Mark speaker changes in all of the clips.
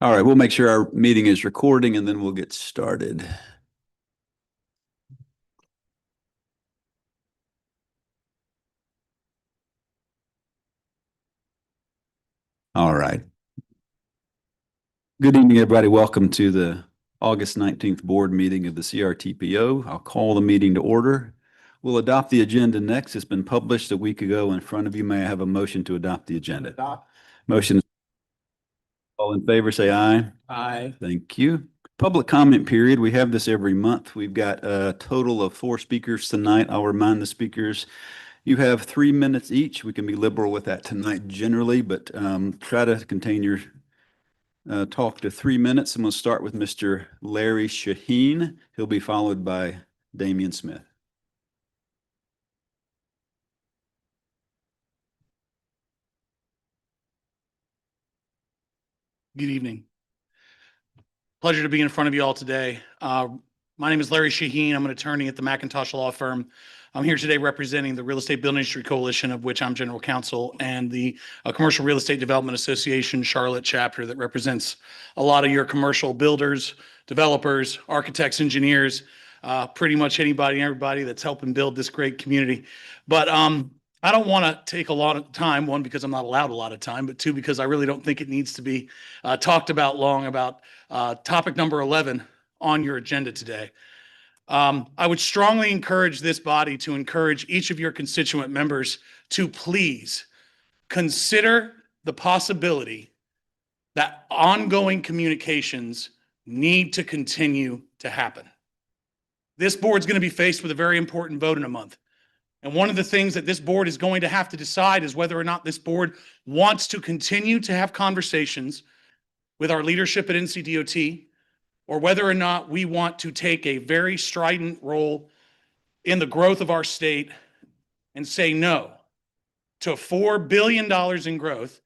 Speaker 1: All right, we'll make sure our meeting is recording and then we'll get started. All right. Good evening, everybody. Welcome to the August 19th board meeting of the CRTPO. I'll call the meeting to order. We'll adopt the agenda next. It's been published a week ago in front of you. May I have a motion to adopt the agenda? Motion. All in favor, say aye.
Speaker 2: Aye.
Speaker 1: Thank you. Public comment period. We have this every month. We've got a total of 4 speakers tonight. I'll remind the speakers, you have 3 minutes each. We can be liberal with that tonight generally, but try to contain your talk to 3 minutes. And we'll start with Mr. Larry Shaheen. He'll be followed by Damian Smith.
Speaker 2: Good evening. Pleasure to be in front of you all today. My name is Larry Shaheen. I'm an attorney at the McIntosh Law Firm. I'm here today representing the Real Estate Building Industry Coalition, of which I'm general counsel, and the Commercial Real Estate Development Association Charlotte chapter that represents a lot of your commercial builders, developers, architects, engineers, pretty much anybody and everybody that's helping build this great community. But I don't want to take a lot of time, one, because I'm not allowed a lot of time, but two, because I really don't think it needs to be talked about long about topic number 11 on your agenda today. I would strongly encourage this body to encourage each of your constituent members to please consider the possibility that ongoing communications need to continue to happen. This board's going to be faced with a very important vote in a month. And one of the things that this board is going to have to decide is whether or not this board wants to continue to have conversations with our leadership at NCDOT, or whether or not we want to take a very strident role in the growth of our state and say no to $4 billion in growth.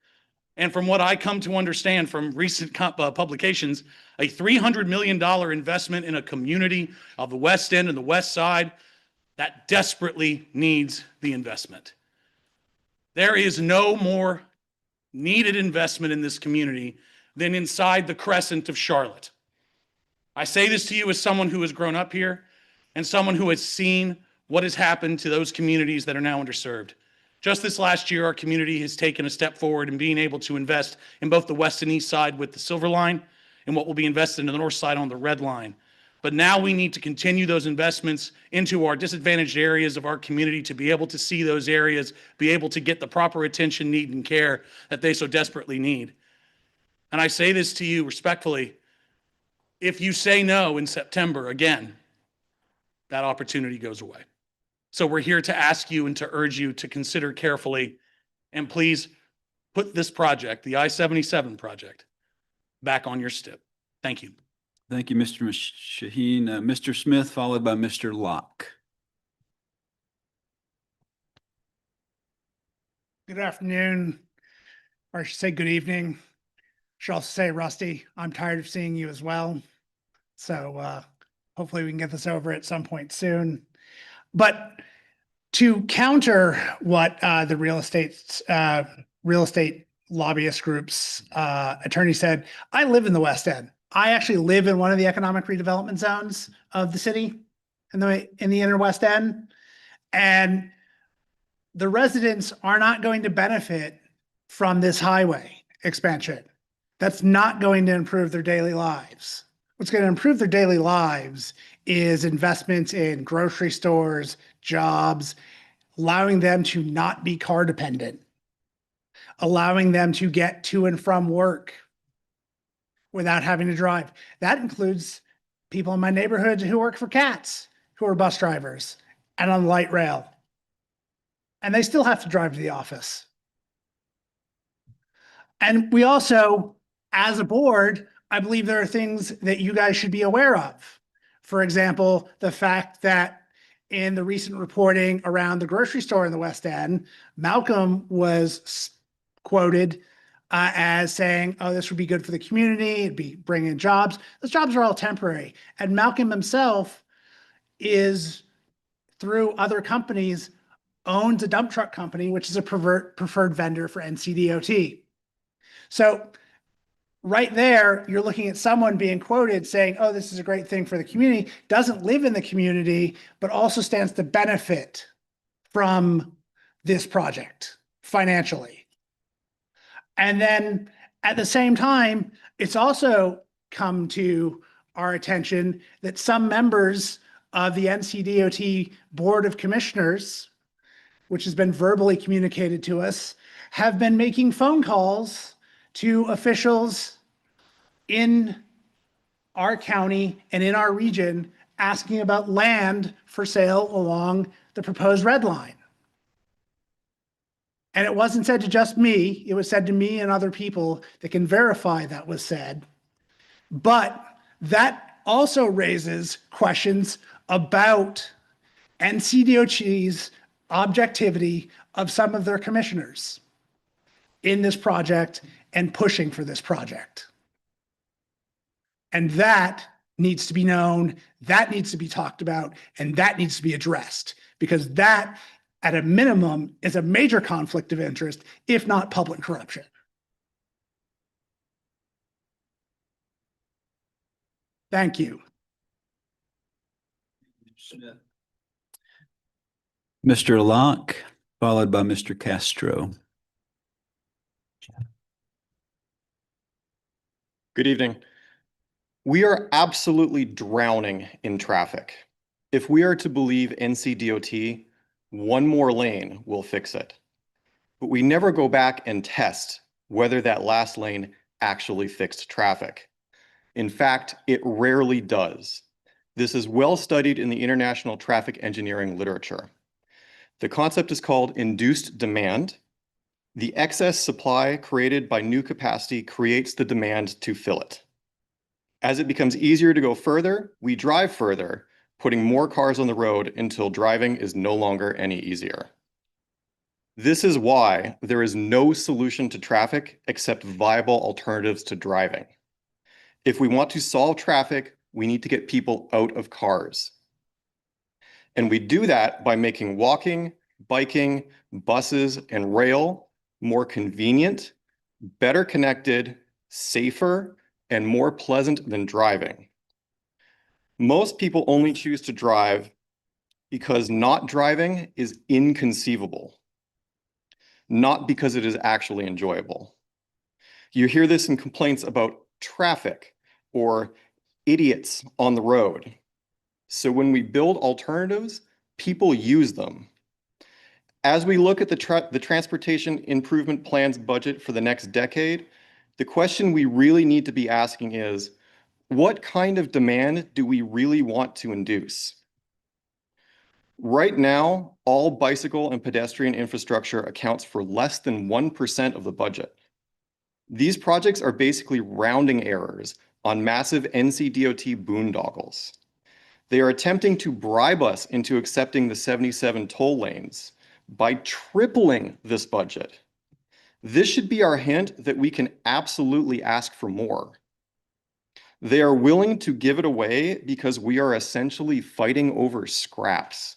Speaker 2: And from what I come to understand from recent publications, a $300 million investment in a community of the West End and the West Side that desperately needs the investment. There is no more needed investment in this community than inside the crescent of Charlotte. I say this to you as someone who has grown up here and someone who has seen what has happened to those communities that are now underserved. Just this last year, our community has taken a step forward in being able to invest in both the West and East Side with the Silver Line and what will be invested in the North Side on the Red Line. But now we need to continue those investments into our disadvantaged areas of our community to be able to see those areas, be able to get the proper attention, need, and care that they so desperately need. And I say this to you respectfully, if you say no in September, again, that opportunity goes away. So we're here to ask you and to urge you to consider carefully, and please put this project, the I-77 project, back on your step. Thank you.
Speaker 1: Thank you, Mr. Shaheen. Mr. Smith, followed by Mr. Locke.
Speaker 3: Good afternoon, or I should say good evening. I should also say, Rusty, I'm tired of seeing you as well. So hopefully we can get this over at some point soon. But to counter what the real estate lobbyist group's attorney said, I live in the West End. I actually live in one of the economic redevelopment zones of the city in the inner West End. And the residents are not going to benefit from this highway expansion. That's not going to improve their daily lives. What's going to improve their daily lives is investments in grocery stores, jobs, allowing them to not be car dependent, allowing them to get to and from work without having to drive. That includes people in my neighborhood who work for CATS, who are bus drivers and on light rail. And they still have to drive to the office. And we also, as a board, I believe there are things that you guys should be aware of. For example, the fact that in the recent reporting around the grocery store in the West End, Malcolm was quoted as saying, oh, this would be good for the community. It'd be bringing jobs. Those jobs are all temporary. And Malcolm himself is, through other companies, owns a dump truck company, which is a preferred vendor for NCDOT. So right there, you're looking at someone being quoted saying, oh, this is a great thing for the community, doesn't live in the community, but also stands to benefit from this project financially. And then at the same time, it's also come to our attention that some members of the NCDOT Board of Commissioners, which has been verbally communicated to us, have been making phone calls to officials in our county and in our region asking about land for sale along the proposed red line. And it wasn't said to just me, it was said to me and other people that can verify that was said. But that also raises questions about NCDOT's objectivity of some of their commissioners in this project and pushing for this project. And that needs to be known, that needs to be talked about, and that needs to be addressed, because that, at a minimum, is a major conflict of interest, if not public corruption. Thank you.
Speaker 1: Mr. Locke, followed by Mr. Castro.
Speaker 4: Good evening. We are absolutely drowning in traffic. If we are to believe NCDOT, one more lane will fix it. But we never go back and test whether that last lane actually fixed traffic. In fact, it rarely does. This is well studied in the international traffic engineering literature. The concept is called induced demand. The excess supply created by new capacity creates the demand to fill it. As it becomes easier to go further, we drive further, putting more cars on the road until driving is no longer any easier. This is why there is no solution to traffic except viable alternatives to driving. If we want to solve traffic, we need to get people out of cars. And we do that by making walking, biking, buses, and rail more convenient, better connected, safer, and more pleasant than driving. Most people only choose to drive because not driving is inconceivable, not because it is actually enjoyable. You hear this in complaints about traffic or idiots on the road. So when we build alternatives, people use them. As we look at the Transportation Improvement Plan's budget for the next decade, the question we really need to be asking is, what kind of demand do we really want to induce? Right now, all bicycle and pedestrian infrastructure accounts for less than 1% of the budget. These projects are basically rounding errors on massive NCDOT boondoggles. They are attempting to bribe us into accepting the 77 toll lanes by tripling this budget. This should be our hint that we can absolutely ask for more. They are willing to give it away because we are essentially fighting over scraps.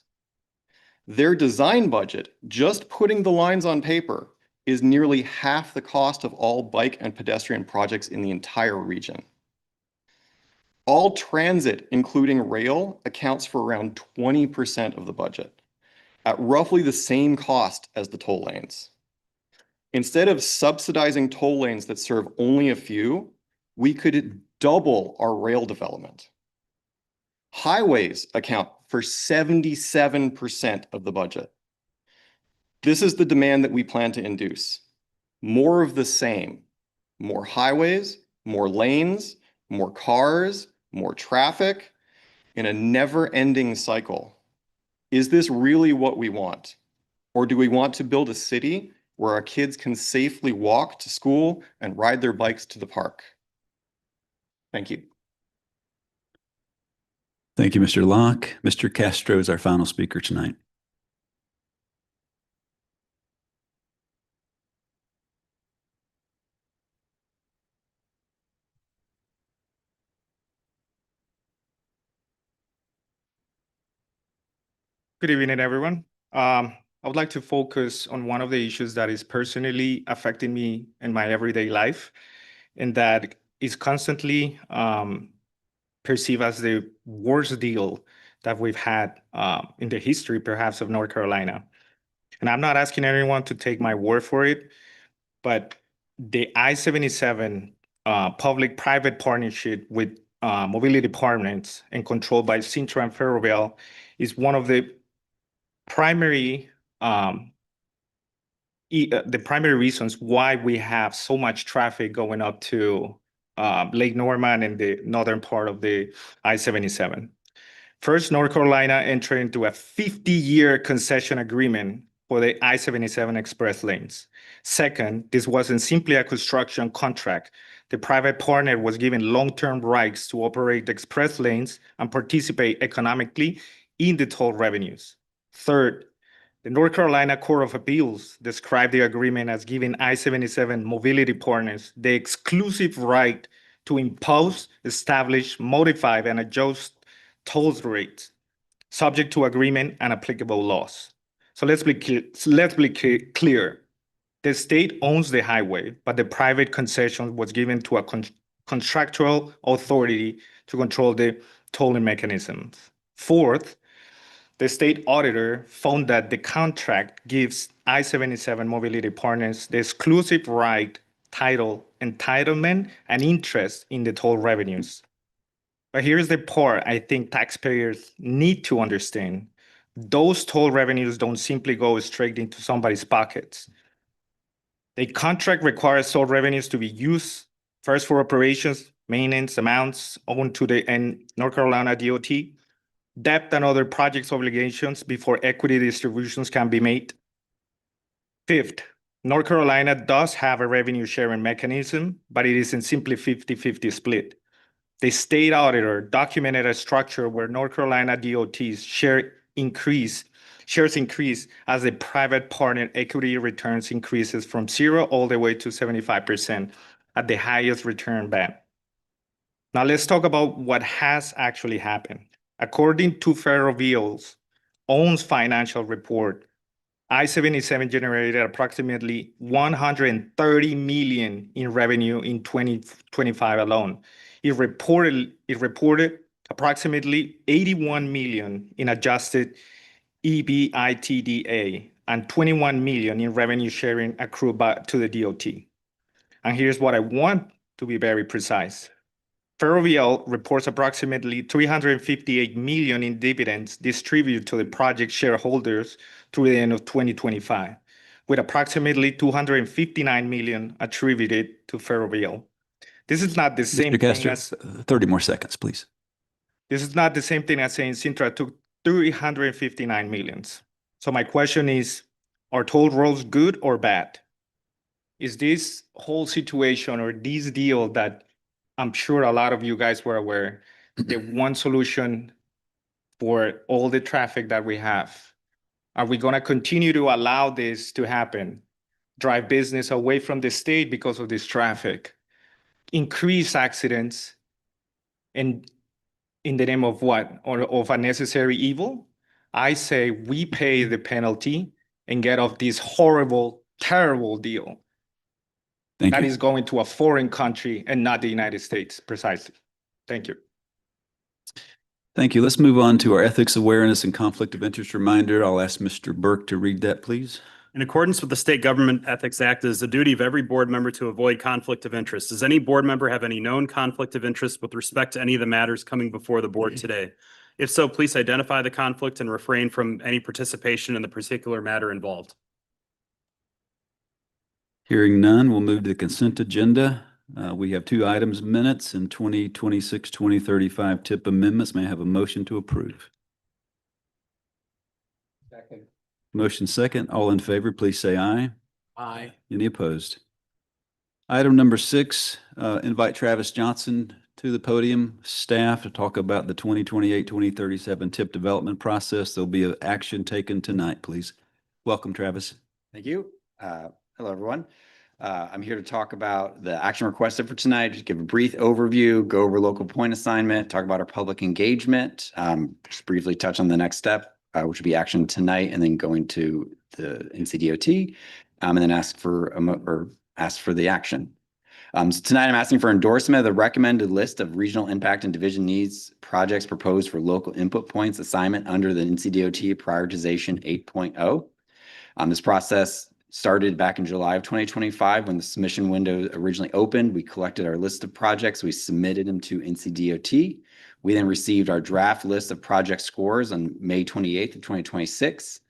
Speaker 4: Their design budget, just putting the lines on paper, is nearly half the cost of all bike and pedestrian projects in the entire region. All transit, including rail, accounts for around 20% of the budget, at roughly the same cost as the toll lanes. Instead of subsidizing toll lanes that serve only a few, we could double our rail development. Highways account for 77% of the budget. This is the demand that we plan to induce. More of the same. More highways, more lanes, more cars, more traffic, in a never-ending cycle. Is this really what we want? Or do we want to build a city where our kids can safely walk to school and ride their bikes to the park? Thank you.
Speaker 1: Thank you, Mr. Locke. Mr. Castro is our final speaker tonight.
Speaker 5: Good evening, everyone. I would like to focus on one of the issues that is personally affecting me in my everyday life, and that is constantly perceived as the worst deal that we've had in the history, perhaps, of North Carolina. And I'm not asking anyone to take my word for it, but the I-77 public-private partnership with mobility partners and controlled by Sintra and Ferrovial is one of the primary reasons why we have so much traffic going up to Lake Norman and the northern part of the I-77. First, North Carolina entered into a 50-year concession agreement for the I-77 express lanes. Second, this wasn't simply a construction contract. The private partner was given long-term rights to operate the express lanes and participate economically in the toll revenues. Third, the North Carolina Court of Appeals described the agreement as giving I-77 mobility partners the exclusive right to impose, establish, modify, and adjust toll rates, subject to agreement and applicable laws. So let's be clear. The state owns the highway, but the private concession was given to a contractual authority to control the tolling mechanisms. Fourth, the state auditor found that the contract gives I-77 mobility partners the exclusive right, title, entitlement, and interest in the toll revenues. But here's the part I think taxpayers need to understand. Those toll revenues don't simply go straight into somebody's pockets. The contract requires toll revenues to be used first for operations, maintenance amounts owed to the North Carolina DOT, debt and other projects obligations before equity distributions can be made. Fifth, North Carolina does have a revenue sharing mechanism, but it isn't simply 50-50 split. The state auditor documented a structure where North Carolina DOT's shares increase as the private partner equity returns increases from 0 all the way to 75% at the highest return band. Now let's talk about what has actually happened. According to Ferrovial's own financial report, I-77 generated approximately $130 million in revenue in 2025 alone. It reported approximately $81 million in adjusted EBITDA and $21 million in revenue sharing accrued to the DOT. And here's what I want to be very precise. Ferrovial reports approximately $358 million in dividends distributed to the project shareholders through the end of 2025, with approximately $259 million attributed to Ferrovial. This is not the same
Speaker 1: Mr.
Speaker 5: thing
Speaker 1: Castor,
Speaker 5: as
Speaker 1: 30 more seconds, please.
Speaker 5: this is not the same thing as saying Sintra took $359 million. So my question is, are toll roads good or bad? Is this whole situation or this deal that I'm sure a lot of you guys were aware, the one solution for all the traffic that we have? Are we going to continue to allow this to happen? Drive business away from the state because of this traffic? Increase accidents in the name of what? Or of a necessary evil? I say we pay the penalty and get off this horrible, terrible deal
Speaker 1: Thank
Speaker 5: that
Speaker 1: you.
Speaker 5: is going to a foreign country and not the United States, precisely. Thank you.
Speaker 1: Thank you. Let's move on to our ethics awareness and conflict of interest reminder. I'll ask Mr. Burke to read that, please.
Speaker 6: In accordance with the State Government Ethics Act, it is the duty of every board member to avoid conflict of interest. Does any board member have any known conflict of interest with respect to any of the matters coming before the board today? If so, please identify the conflict and refrain from any participation in the particular matter involved.
Speaker 1: Hearing none, we'll move to the consent agenda. We have 2 items, minutes and 2026-2035 TIP amendments. May I have a motion to approve?
Speaker 3: Second.
Speaker 1: Motion second. All in favor, please say aye.
Speaker 2: Aye.
Speaker 1: Any opposed? Item number 6, invite Travis Johnson to the podium, staff, to talk about the 2028-2037 TIP development process. There'll be an action taken tonight, please. Welcome, Travis.
Speaker 7: Thank you. Hello, everyone. I'm here to talk about the action requested for tonight, just give a brief overview, go over local point assignment, talk about our public engagement, just briefly touch on the next step which would be action tonight, and then going to the NCDOT, and then ask for the action. So tonight I'm asking for endorsement of the recommended list of regional impact and division needs projects proposed for local input points assignment under the NCDOT prioritization 8.0. This process started back in July of 2025 when the submission window originally opened. We collected our list of projects. We submitted them to NCDOT. We then received our draft list of project scores on May 28th of 2026.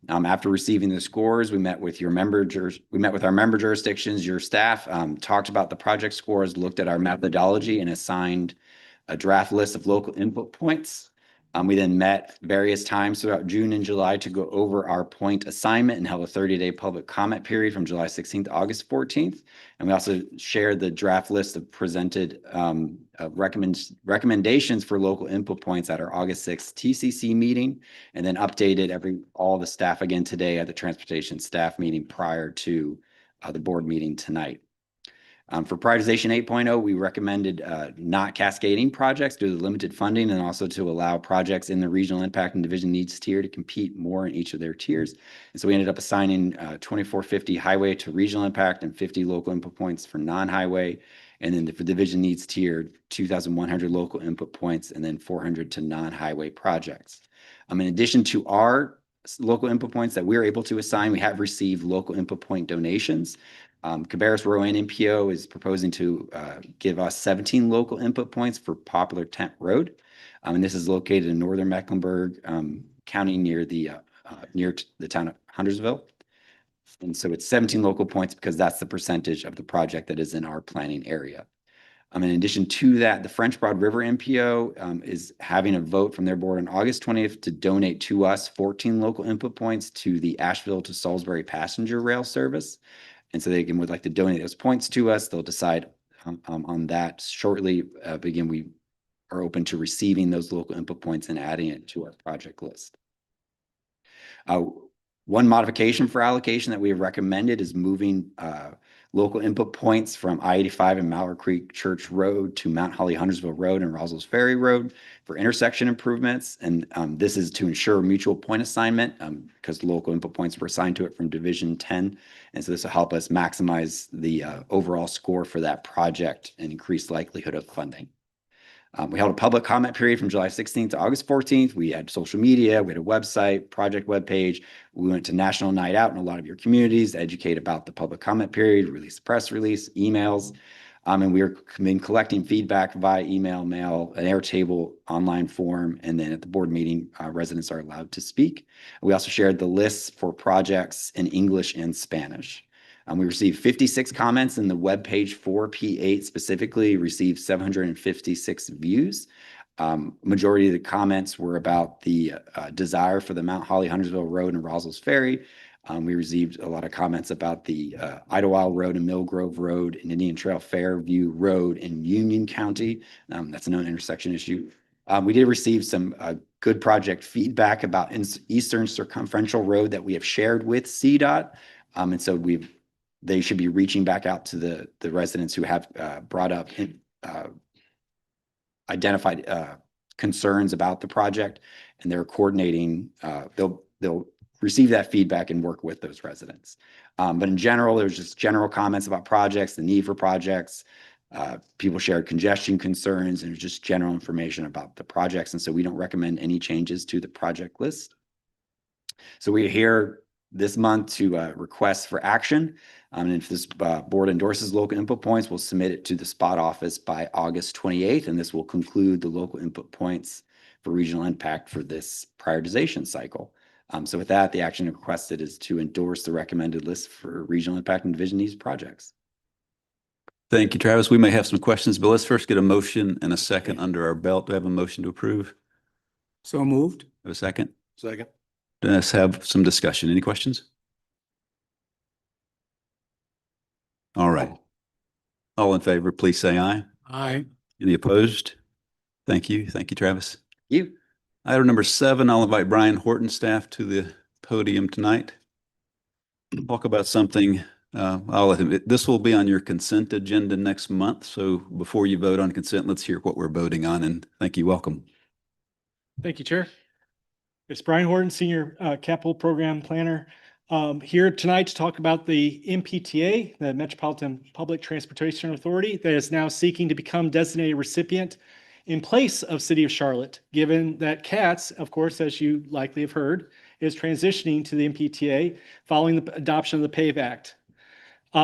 Speaker 7: After receiving the scores, we met with our member jurisdictions, your staff, talked about the project scores, looked at our methodology, and assigned a draft list of local input points. We then met various times throughout June and July to go over our point assignment and held a 30-day public comment period from July 16th to August 14th. And we also shared the draft list of presented recommendations for local input points at our August 6th TCC meeting, and then updated all the staff again today at the transportation staff meeting prior to the board meeting tonight. For prioritization 8.0, we recommended not cascading projects due to the limited funding, and also to allow projects in the regional impact and division needs tier to compete more in each of their tiers. And so we ended up assigning 2450 highway to regional impact and 50 local input points for non-highway. And then for division needs tier, 2,100 local input points and then 400 to non-highway projects. In addition to our local input points that we're able to assign, we have received local input point donations. Cabarrus Row NPO is proposing to give us 17 local input points for Poplar Tent Road. And this is located in northern Mecklenburg County near the town of Huntersville. And so it's 17 local points because that's the percentage of the project that is in our planning area. In addition to that, the French Broad River NPO is having a vote from their board on August 20th to donate to us 14 local input points to the Asheville to Salisbury passenger rail service. And so they would like to donate those points to us. They'll decide on that shortly. Again, we are open to receiving those local input points and adding it to our project list. One modification for allocation that we have recommended is moving local input points from I-85 and Mallard Creek Church Road to Mount Holly Huntersville Road and Roslow's Ferry Road for intersection improvements. And this is to ensure mutual point assignment because local input points were assigned to it from Division 10. And so this will help us maximize the overall score for that project and increase likelihood of funding. We held a public comment period from July 16th to August 14th. We had social media, we had a website, project webpage. We went to National Night Out in a lot of your communities to educate about the public comment period, release a press release, emails. And we are been collecting feedback via email, mail, an Airtable online form, and then at the board meeting, residents are allowed to speak. We also shared the lists for projects in English and Spanish. We received 56 comments, and the webpage for P8 specifically received 756 views. Majority of the comments were about the desire for the Mount Holly Huntersville Road and Roslow's Ferry. We received a lot of comments about the Idlewild Road and Mill Grove Road and Indian Trail Fairview Road in Union County. That's a known intersection issue. We did receive some good project feedback about Eastern Circumferential Road that we have shared with CDOT. And so they should be reaching back out to the residents who have brought up identified concerns about the project, and they're coordinating. They'll receive that feedback and work with those residents. But in general, there's just general comments about projects, the need for projects. People shared congestion concerns, and just general information about the projects. And so we don't recommend any changes to the project list. So we're here this month to request for action. And if this board endorses local input points, we'll submit it to the spot office by August 28th. And this will conclude the local input points for regional impact for this prioritization cycle. So with that, the action requested is to endorse the recommended list for regional impact and division needs projects.
Speaker 1: Thank you, Travis. We may have some questions, but let's first get a motion and a second under our belt. Do we have a motion to approve?
Speaker 8: So moved.
Speaker 1: Have a second?
Speaker 8: Second.
Speaker 1: Let's have some discussion. Any questions? All right. All in favor, please say aye.
Speaker 8: Aye.
Speaker 1: Any opposed? Thank you. Thank you, Travis.
Speaker 7: You.
Speaker 1: Item number 7, I'll invite Brian Horton staff to the podium tonight. Talk about something. This will be on your consent agenda next month. So before you vote on consent, let's hear what we're voting on. And thank you. Welcome.
Speaker 9: Thank you, Chair. It's Brian Horton, Senior Capital Program Planner. Here tonight to talk about the MPTA, the Metropolitan Public Transportation Authority, that is now seeking to become designated recipient in place of City of Charlotte, given that CATS, of course, as you likely have heard, is transitioning to the MPTA following the adoption of the PAVE Act.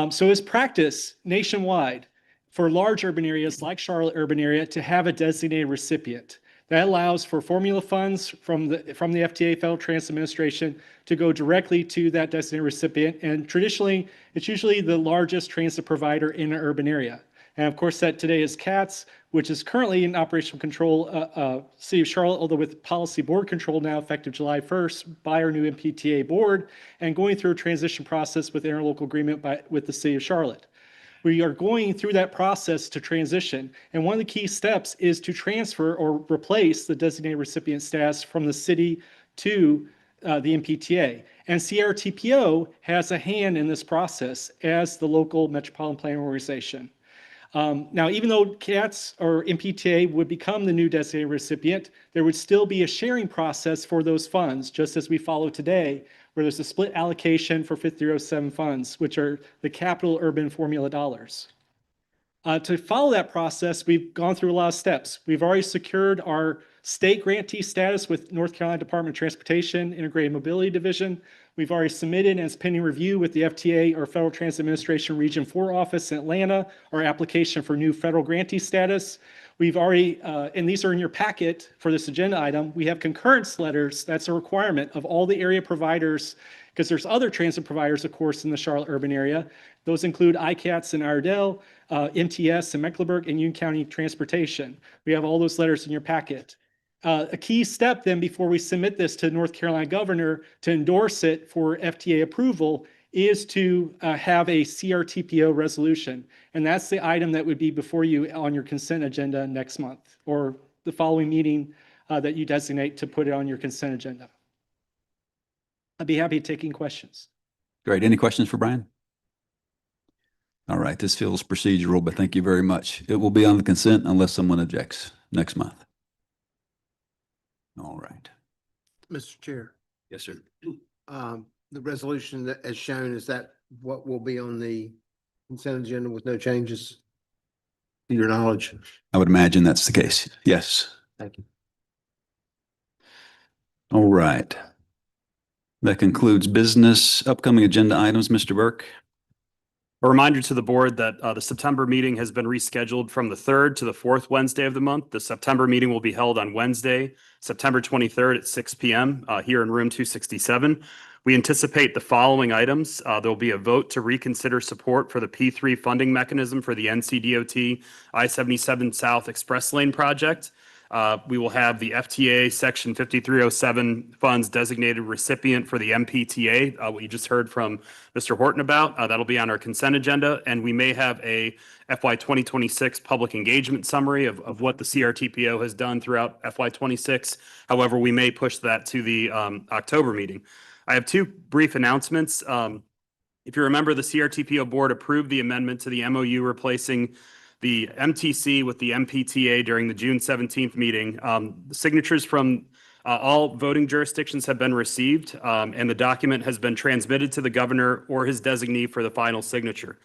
Speaker 9: So as practice nationwide for large urban areas like Charlotte urban area to have a designated recipient. That allows for formula funds from the FTA, Federal Transit Administration, to go directly to that designated recipient. And traditionally, it's usually the largest transit provider in an urban area. And of course, that today is CATS, which is currently in operational control, City of Charlotte, although with policy board control now effective July 1st by our new MPTA board, and going through a transition process with interlocal agreement with the City of Charlotte. We are going through that process to transition. And one of the key steps is to transfer or replace the designated recipient status from the city to the MPTA. And CRTPO has a hand in this process as the local metropolitan planning organization. Now, even though CATS or MPTA would become the new designated recipient, there would still be a sharing process for those funds, just as we follow today, where there's a split allocation for 5307 funds, which are the capital urban formula dollars. To follow that process, we've gone through a lot of steps. We've already secured our state grantee status with North Carolina Department of Transportation Integrated Mobility Division. We've already submitted and it's pending review with the FTA or Federal Transit Administration Region 4 office in Atlanta, our application for new federal grantee status. We've already, and these are in your packet for this agenda item, we have concurrence letters. That's a requirement of all the area providers, because there's other transit providers, of course, in the Charlotte urban area. Those include ICATS in Iredell, MTS in Mecklenburg, and Union County Transportation. We have all those letters in your packet. A key step then before we submit this to North Carolina governor to endorse it for FTA approval is to have a CRTPO resolution. And that's the item that would be before you on your consent agenda next month or the following meeting that you designate to put it on your consent agenda. I'd be happy taking questions.
Speaker 1: Great. Any questions for Brian? All right, this feels procedural, but thank you very much. It will be on the consent unless someone objects next month. All right.
Speaker 8: Mr. Chair,
Speaker 1: Yes, sir.
Speaker 8: the resolution that as shown, is that what will be on the consent agenda with no changes? To your knowledge?
Speaker 1: I would imagine that's the case. Yes.
Speaker 8: Thank you.
Speaker 1: All right. That concludes business. Upcoming agenda items, Mr. Burke.
Speaker 6: A reminder to the board that the September meeting has been rescheduled from the 3rd to the 4th Wednesday of the month. The September meeting will be held on Wednesday, September 23rd at 6 p.m. Here in room 267. We anticipate the following items. There will be a vote to reconsider support for the P3 funding mechanism for the NCDOT I-77 South Express Lane project. We will have the FTA Section 5307 funds designated recipient for the MPTA, what you just heard from Mr. Horton about. That'll be on our consent agenda, and we may have a FY 2026 public engagement summary of what the CRTPO has done throughout FY 26. However, we may push that to the October meeting. I have two brief announcements. If you remember, the CRTPO board approved the amendment to the MOU replacing the MTC with the MPTA during the June 17th meeting. The signatures from all voting jurisdictions have been received, and the document has been transmitted to the governor or his designee for the final signature.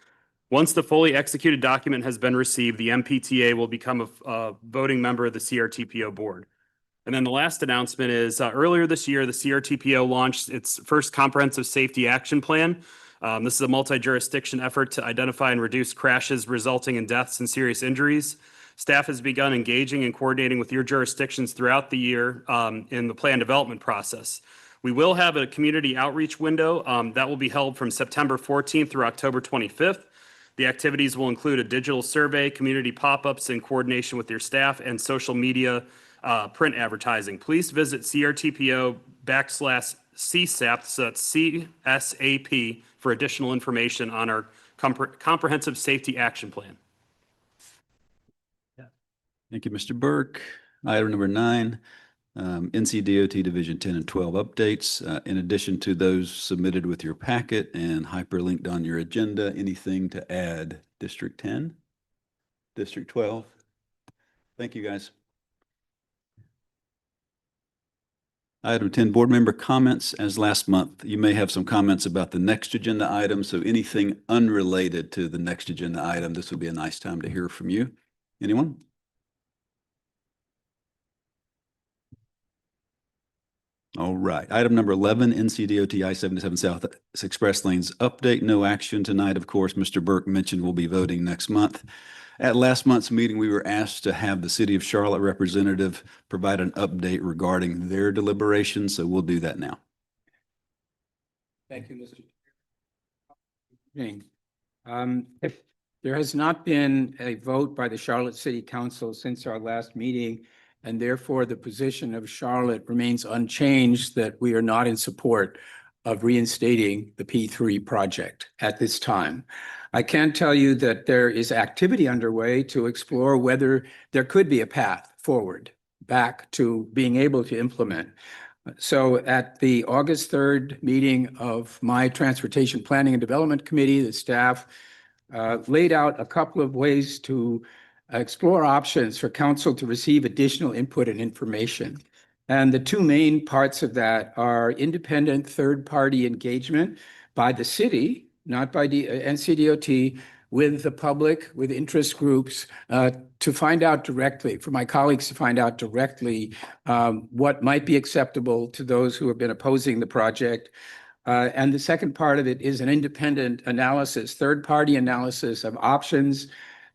Speaker 6: Once the fully executed document has been received, the MPTA will become a voting member of the CRTPO board. And then the last announcement is earlier this year, the CRTPO launched its first comprehensive safety action plan. This is a multi-jurisdiction effort to identify and reduce crashes resulting in deaths and serious injuries. Staff has begun engaging and coordinating with your jurisdictions throughout the year in the plan development process. We will have a community outreach window that will be held from September 14th through October 25th. The activities will include a digital survey, community pop-ups in coordination with your staff, and social media print advertising. Please visit CRTPO/CSAP, so that's CSAP, for additional information on our comprehensive safety action plan.
Speaker 1: Thank you, Mr. Burke. Item number 9, NCDOT Division 10 and 12 updates. In addition to those submitted with your packet and hyperlinked on your agenda, anything to add? District 10? District 12? Thank you, guys. Item 10, board member comments. As last month, you may have some comments about the next agenda item, so anything unrelated to the next agenda item, this would be a nice time to hear from you. Anyone? All right. Item number 11, NCDOT I-77 South Express Lanes update. No action tonight. Of course, Mr. Burke mentioned we'll be voting next month. At last month's meeting, we were asked to have the City of Charlotte representative provide an update regarding their deliberations, so we'll do that now.
Speaker 10: Thank you, Mr. Chair. If there has not been a vote by the Charlotte City Council since our last meeting, and therefore the position of Charlotte remains unchanged, that we are not in support of reinstating the P3 project at this time. I can tell you that there is activity underway to explore whether there could be a path forward back to being able to implement. So at the August 3rd meeting of my Transportation Planning and Development Committee, the staff laid out a couple of ways to explore options for council to receive additional input and information. And the two main parts of that are independent third-party engagement by the city, not by the NCDOT, with the public, with interest groups, to find out directly, for my colleagues to find out directly what might be acceptable to those who have been opposing the project. And the second part of it is an independent analysis, third-party analysis of options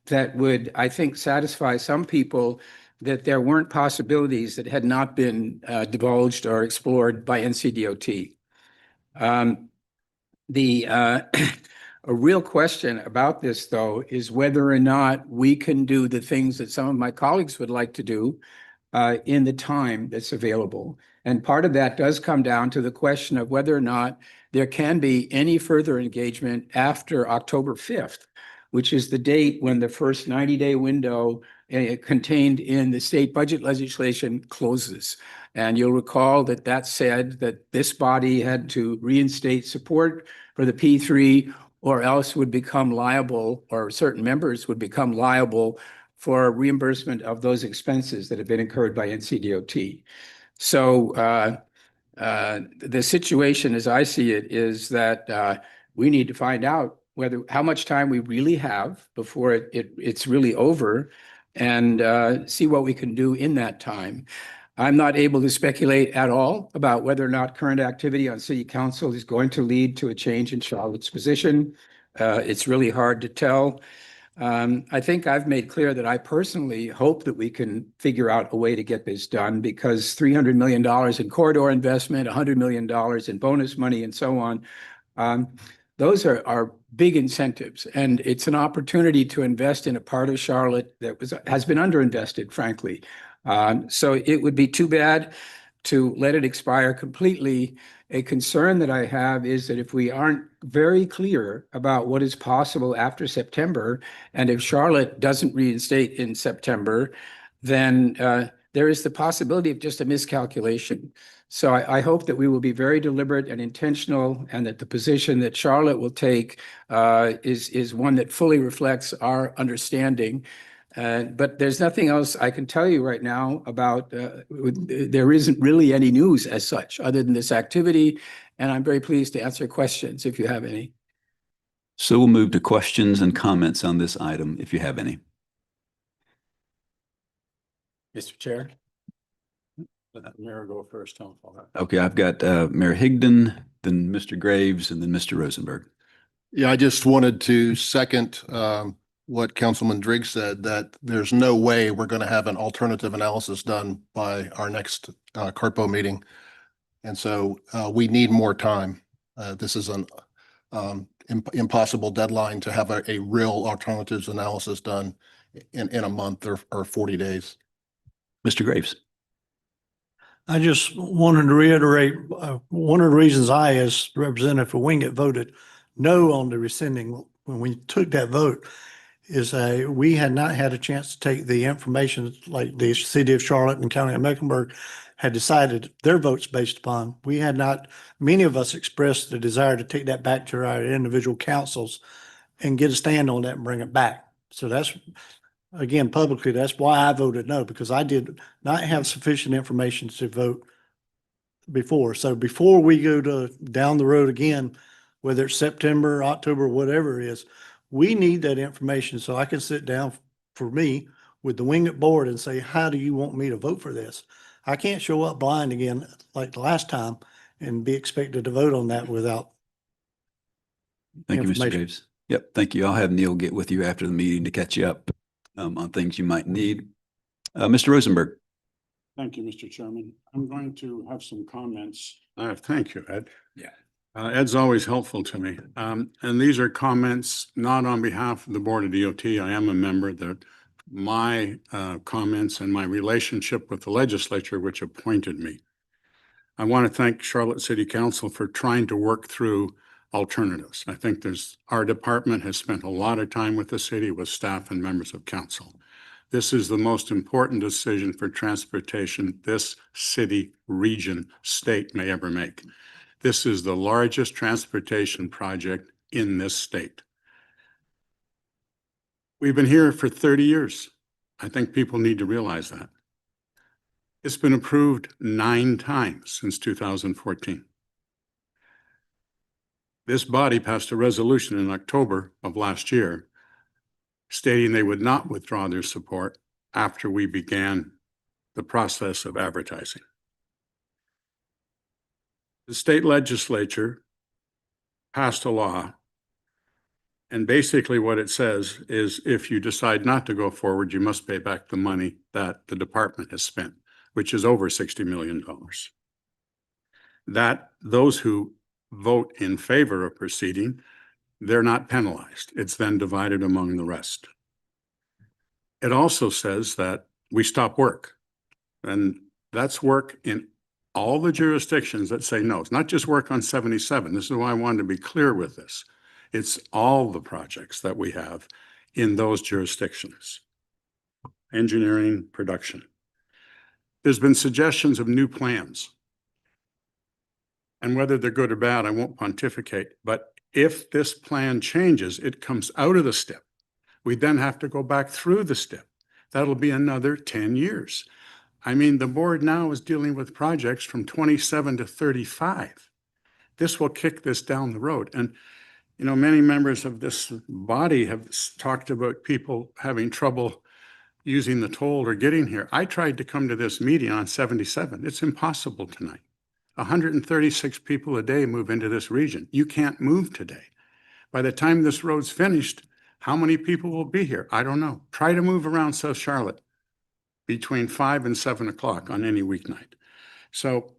Speaker 10: that would, I think, satisfy some people that there weren't possibilities that had not been divulged or explored by NCDOT. A real question about this, though, is whether or not we can do the things that some of my colleagues would like to do in the time that's available. And part of that does come down to the question of whether or not there can be any further engagement after October 5th, which is the date when the first 90-day window contained in the state budget legislation closes. And you'll recall that that said that this body had to reinstate support for the P3, or else would become liable, or certain members would become liable for reimbursement of those expenses that have been incurred by NCDOT. So the situation, as I see it, is that we need to find out how much time we really have before it's really over, and see what we can do in that time. I'm not able to speculate at all about whether or not current activity on city council is going to lead to a change in Charlotte's position. It's really hard to tell. I think I've made clear that I personally hope that we can figure out a way to get this done, because $300 million in corridor investment, $100 million in bonus money, and so on, those are big incentives, and it's an opportunity to invest in a part of Charlotte that has been underinvested, frankly. So it would be too bad to let it expire completely. A concern that I have is that if we aren't very clear about what is possible after September, and if Charlotte doesn't reinstate in September, then there is the possibility of just a miscalculation. So I hope that we will be very deliberate and intentional, and that the position that Charlotte will take is one that fully reflects our understanding. But there's nothing else I can tell you right now about, there isn't really any news as such, other than this activity, and I'm very pleased to answer questions if you have any.
Speaker 1: So we'll move to questions and comments on this item, if you have any.
Speaker 10: Mr. Chair?
Speaker 8: Mayor, go first.
Speaker 1: Okay, I've got Mayor Higdon, then Mr. Graves, and then Mr. Rosenberg.
Speaker 11: Yeah, I just wanted to second what Councilman Driggs said, that there's no way we're going to have an alternative analysis done by our next CRTPO meeting. And so we need more time. This is an impossible deadline to have a real alternatives analysis done in a month or 40 days.
Speaker 1: Mr. Graves.
Speaker 12: I just wanted to reiterate, one of the reasons I, as representative for Wingate, voted no on the rescinding when we took that vote is we had not had a chance to take the information like the city of Charlotte and county of Mecklenburg had decided their votes based upon. We had not, many of us expressed the desire to take that back to our individual councils and get a stand on that and bring it back. So that's, again, publicly, that's why I voted no, because I did not have sufficient information to vote before. So before we go to down the road again, whether it's September, October, whatever it is, we need that information so I can sit down for me with the Wing It board and say, how do you want me to vote for this? I can't show up blind again like the last time and be expected to vote on that without
Speaker 1: Thank you, Mr.
Speaker 12: information.
Speaker 1: Graves. Yep, thank you. I'll have Neil get with you after the meeting to catch you up on things you might need. Mr. Rosenberg.
Speaker 13: Thank you, Mr. Chairman. I'm going to have some comments. Thank you, Ed.
Speaker 7: Yeah.
Speaker 13: Ed's always helpful to me. And these are comments not on behalf of the Board of DOT. I am a member that my comments and my relationship with the legislature, which appointed me. I want to thank Charlotte City Council for trying to work through alternatives. I think our department has spent a lot of time with the city, with staff and members of council. This is the most important decision for transportation this city, region, state may ever make. This is the largest transportation project in this state. We've been here for 30 years. I think people need to realize that. It's been approved 9 times since 2014. This body passed a resolution in October of last year stating they would not withdraw their support after we began the process of advertising. The state legislature passed a law, and basically what it says is if you decide not to go forward, you must pay back the money that the department has spent, which is over $60 million. That those who vote in favor of proceeding, they're not penalized. It's then divided among the rest. It also says that we stop work, and that's work in all the jurisdictions that say no. It's not just work on 77. This is why I wanted to be clear with this. It's all the projects that we have in those jurisdictions. Engineering, production. There's been suggestions of new plans. And whether they're good or bad, I won't pontificate. But if this plan changes, it comes out of the STIP. We then have to go back through the STIP. That'll be another 10 years. I mean, the board now is dealing with projects from 27 to 35. This will kick this down the road. And, you know, many members of this body have talked about people having trouble using the toll or getting here. I tried to come to this meeting on 77. It's impossible tonight. 136 people a day move into this region. You can't move today. By the time this road's finished, how many people will be here? I don't know. Try to move around South Charlotte between 5 and 7 o'clock on any weeknight. So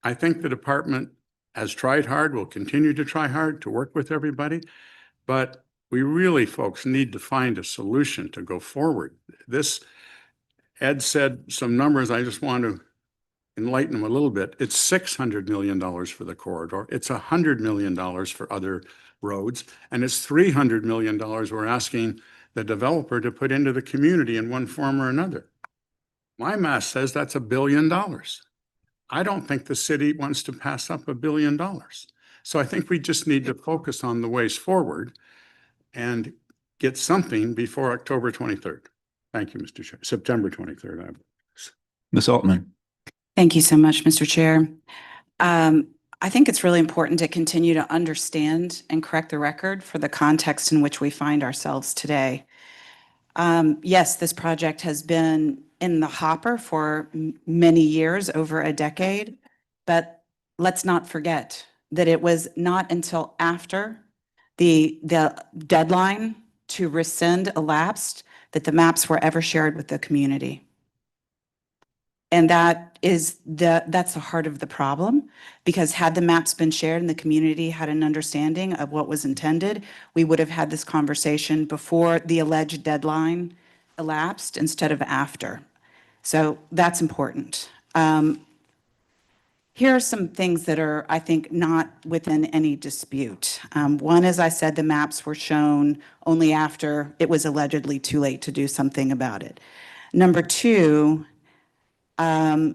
Speaker 13: I think the department has tried hard, will continue to try hard to work with everybody, but we really, folks, need to find a solution to go forward. Ed said some numbers, I just want to enlighten them a little bit. It's $600 million for the corridor. It's $100 million for other roads, and it's $300 million we're asking the developer to put into the community in one form or another. My math says that's $1 billion. I don't think the city wants to pass up $1 billion. So I think we just need to focus on the ways forward and get something before October 23rd. Thank you, Mr. Chair. September 23rd.
Speaker 1: Ms. Altman.
Speaker 14: Thank you so much, Mr. Chair. I think it's really important to continue to understand and correct the record for the context in which we find ourselves today. Yes, this project has been in the hopper for many years, over a decade, but let's not forget that it was not until after the deadline to rescind elapsed that the maps were ever shared with the community. And that's the heart of the problem, because had the maps been shared and the community had an understanding of what was intended, we would have had this conversation before the alleged deadline elapsed instead of after. So that's important. Here are some things that are, I think, not within any dispute. One, as I said, the maps were shown only after it was allegedly too late to do something about it. Number two, the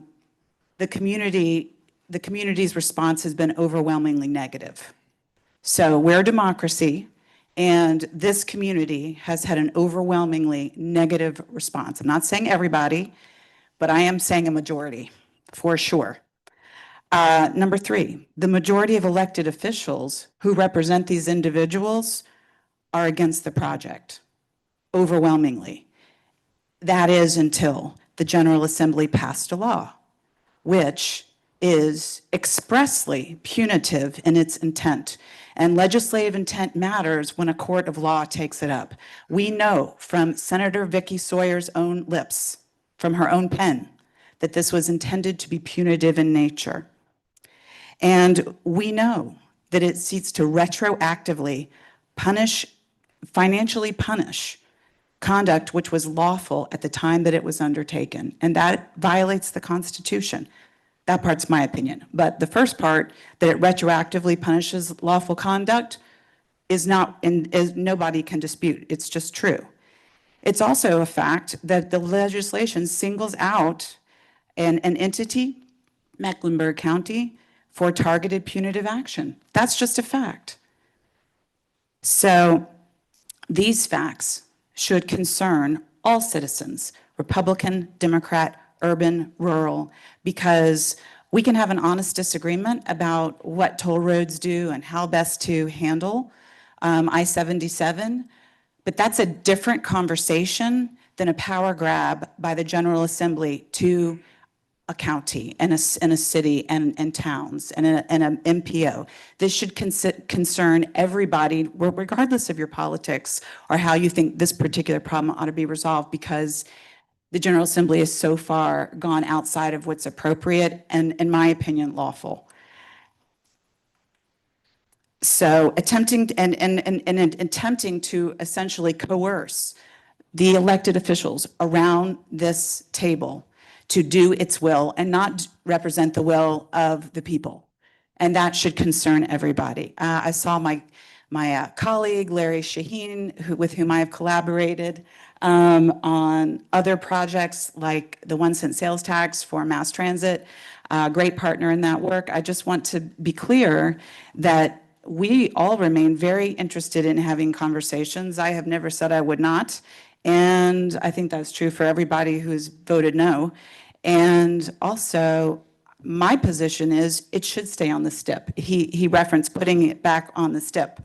Speaker 14: community's response has been overwhelmingly negative. So we're a democracy, and this community has had an overwhelmingly negative response. I'm not saying everybody, but I am saying a majority, for sure. Number three, the majority of elected officials who represent these individuals are against the project overwhelmingly. That is until the General Assembly passed a law, which is expressly punitive in its intent. And legislative intent matters when a court of law takes it up. We know from Senator Vicky Sawyer's own lips, from her own pen, that this was intended to be punitive in nature. And we know that it seeks to retroactively financially punish conduct which was lawful at the time that it was undertaken. And that violates the Constitution. That part's my opinion. But the first part, that it retroactively punishes lawful conduct, is nobody can dispute. It's just true. It's also a fact that the legislation singles out an entity, Mecklenburg County, for targeted punitive action. That's just a fact. So these facts should concern all citizens, Republican, Democrat, urban, rural, because we can have an honest disagreement about what toll roads do and how best to handle I-77, but that's a different conversation than a power grab by the General Assembly to a county and a city and towns and an MPO. This should concern everybody, regardless of your politics or how you think this particular problem ought to be resolved, because the General Assembly has so far gone outside of what's appropriate and, in my opinion, lawful. So attempting to essentially coerce the elected officials around this table to do its will and not represent the will of the people. And that should concern everybody. I saw my colleague, Larry Shaheen, with whom I have collaborated on other projects like the 1 cent sales tax for mass transit, great partner in that work. I just want to be clear that we all remain very interested in having conversations. I have never said I would not. And I think that's true for everybody who's voted no. And also, my position is it should stay on the STIP. He referenced putting it back on the STIP.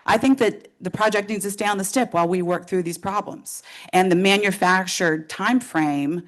Speaker 14: I think that the project needs to stay on the STIP while we work through these problems. And the manufactured timeframe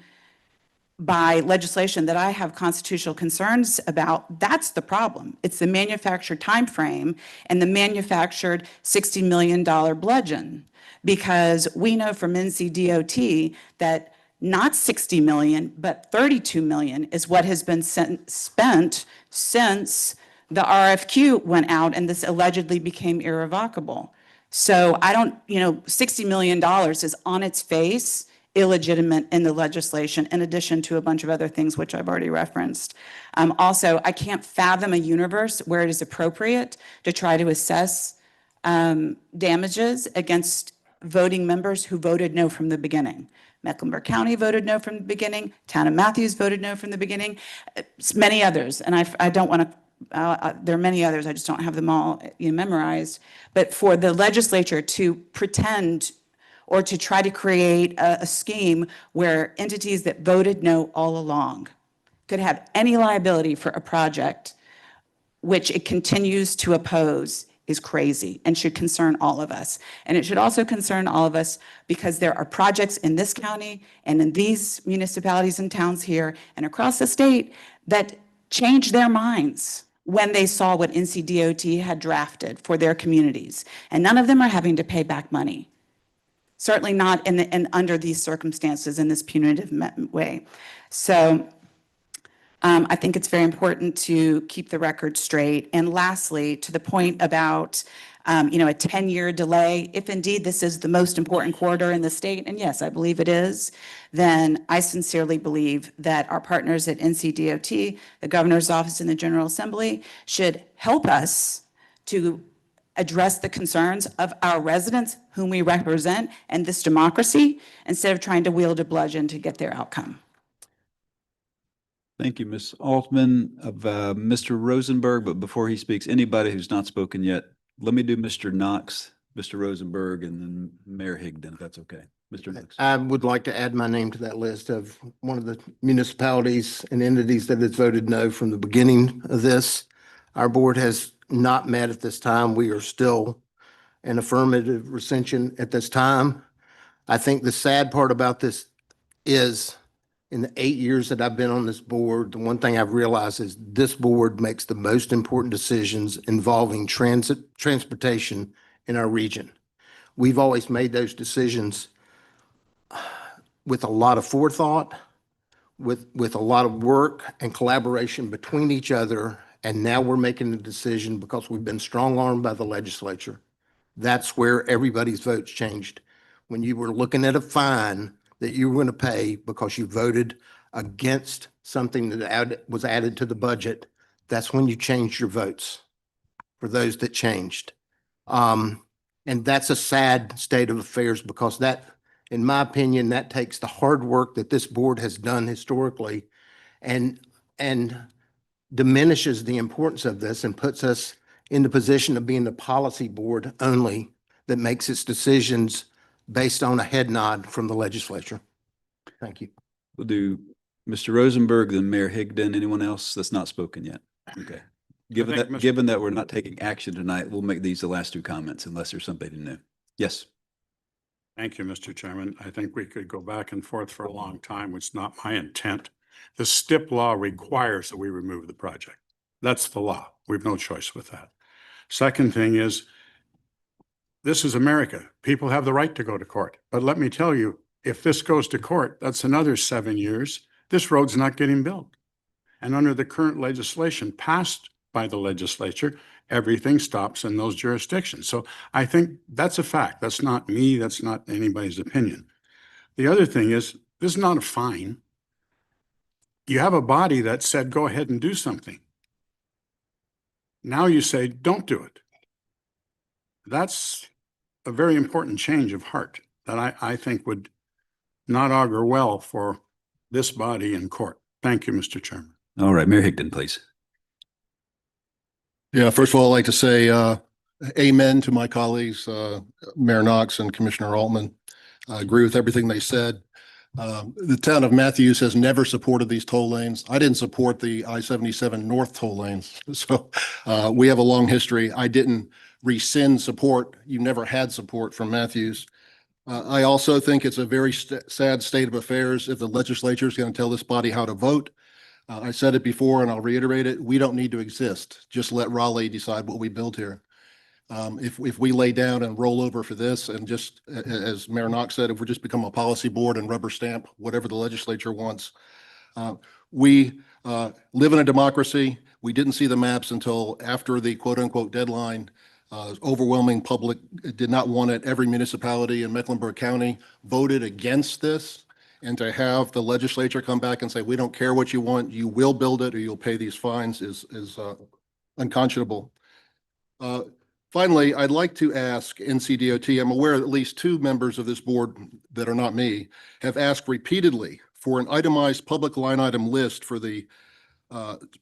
Speaker 14: by legislation that I have constitutional concerns about, that's the problem. It's the manufactured timeframe and the manufactured $60 million bludgeon. Because we know from NCDOT that not 60 million, but 32 million is what has been spent since the RFQ went out and this allegedly became irrevocable. So I don't, $60 million is on its face illegitimate in the legislation, in addition to a bunch of other things which I've already referenced. Also, I can't fathom a universe where it is appropriate to try to assess damages against voting members who voted no from the beginning. Mecklenburg County voted no from the beginning. Town of Matthews voted no from the beginning. Many others, and I don't want to, there are many others, I just don't have them all memorized. But for the legislature to pretend or to try to create a scheme where entities that voted no all along could have any liability for a project which it continues to oppose is crazy and should concern all of us. And it should also concern all of us because there are projects in this county and in these municipalities and towns here and across the state that changed their minds when they saw what NCDOT had drafted for their communities. And none of them are having to pay back money. Certainly not under these circumstances in this punitive way. So I think it's very important to keep the record straight. And lastly, to the point about a 10-year delay, if indeed this is the most important corridor in the state, and yes, I believe it is, then I sincerely believe that our partners at NCDOT, the Governor's Office, and the General Assembly should help us to address the concerns of our residents whom we represent and this democracy instead of trying to wield a bludgeon to get their outcome.
Speaker 1: Thank you, Ms. Altman. Of Mr. Rosenberg, but before he speaks, anybody who's not spoken yet, let me do Mr. Knox Mr. Rosenberg, and then Mayor Higdon, if that's okay. Mr. Nix.
Speaker 8: I would like to add my name to that list of one of the municipalities and entities that has voted no from the beginning of this. Our board has not met at this time. We are still an affirmative recension at this time. I think the sad part about this is in the 8 years that I've been on this board, the one thing I've realized is this board makes the most important decisions involving transportation in our region. We've always made those decisions with a lot of forethought, with a lot of work and collaboration between each other. And now we're making the decision because we've been strong-armed by the legislature. That's where everybody's votes changed. When you were looking at a fine that you were going to pay because you voted against something that was added to the budget, that's when you changed your votes for those that changed. And that's a sad state of affairs because that, in my opinion, that takes the hard work that this board has done historically and diminishes the importance of this and puts us in the position of being the policy board only that makes its decisions based on a head nod from the legislature. Thank you.
Speaker 1: We'll do Mr. Rosenberg, then Mayor Higdon. Anyone else that's not spoken yet? Okay. Given that we're not taking action tonight, we'll make these the last two comments unless there's something new. Yes.
Speaker 13: Thank you, Mr. Chairman. I think we could go back and forth for a long time, which is not my intent. The STIP law requires that we remove the project. That's the law. We have no choice with that. Second thing is, this is America. People have the right to go to court. But let me tell you, if this goes to court, that's another 7 years. This road's not getting built. And under the current legislation passed by the legislature, everything stops in those jurisdictions. So I think that's a fact. That's not me. That's not anybody's opinion. The other thing is, this is not a fine. You have a body that said, go ahead and do something. Now you say, don't do it. That's a very important change of heart that I think would not augur well for this body in court. Thank you, Mr. Chairman.
Speaker 1: All right, Mayor Higdon, please.
Speaker 11: Yeah, first of all, I'd like to say amen to my colleagues, Mayor Knox and Commissioner Altman. I agree with everything they said. The town of Matthews has never supported these toll lanes. I didn't support the I-77 North toll lanes. So we have a long history. I didn't rescind support. You never had support from Matthews. I also think it's a very sad state of affairs if the legislature is going to tell this body how to vote. I said it before and I'll reiterate it. We don't need to exist. Just let Raleigh decide what we build here. If we lay down and roll over for this and just, as Mayor Knox said, if we just become a policy board and rubber stamp whatever the legislature wants. We live in a democracy. We didn't see the maps until after the quote unquote deadline. Overwhelming public did not want it. Every municipality in Mecklenburg County voted against this. And to have the legislature come back and say, we don't care what you want, you will build it or you'll pay these fines is unconscionable. Finally, I'd like to ask NCDOT, I'm aware at least two members of this board that are not me have asked repeatedly for an itemized public line item list for the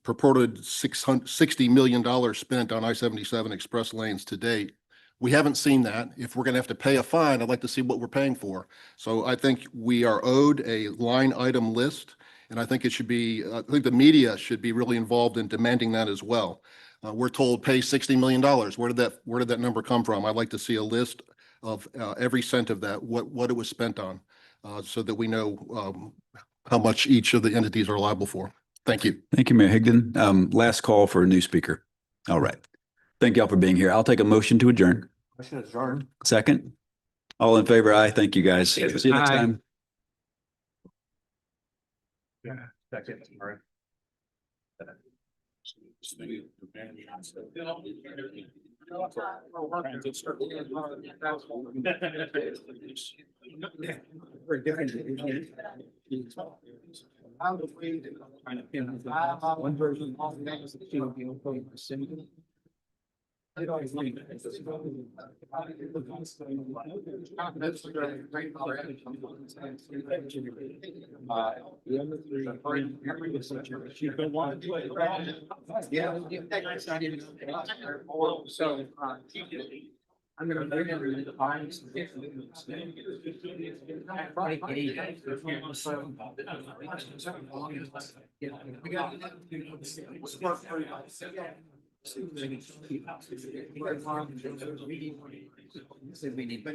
Speaker 11: purported $60 million spent on I-77 express lanes to date. We haven't seen that. If we're going to have to pay a fine, I'd like to see what we're paying for. So I think we are owed a line item list, and I think it should be, I think the media should be really involved in demanding that as well. We're told pay $60 million. Where did that number come from? I'd like to see a list of every cent of that, what it was spent on, so that we know how much each of the entities are liable for. Thank you.
Speaker 1: Thank you, Mayor Higdon. Last call for a new speaker. All right. Thank y'all for being here. I'll take a motion to adjourn.
Speaker 8: Motion to adjourn.
Speaker 1: Second. All in favor? Aye. Thank you, guys. See you next time.
Speaker 5: Yeah, second. All right.
Speaker 10: Very different. One version of the I'm gonna bring in the fines. We need.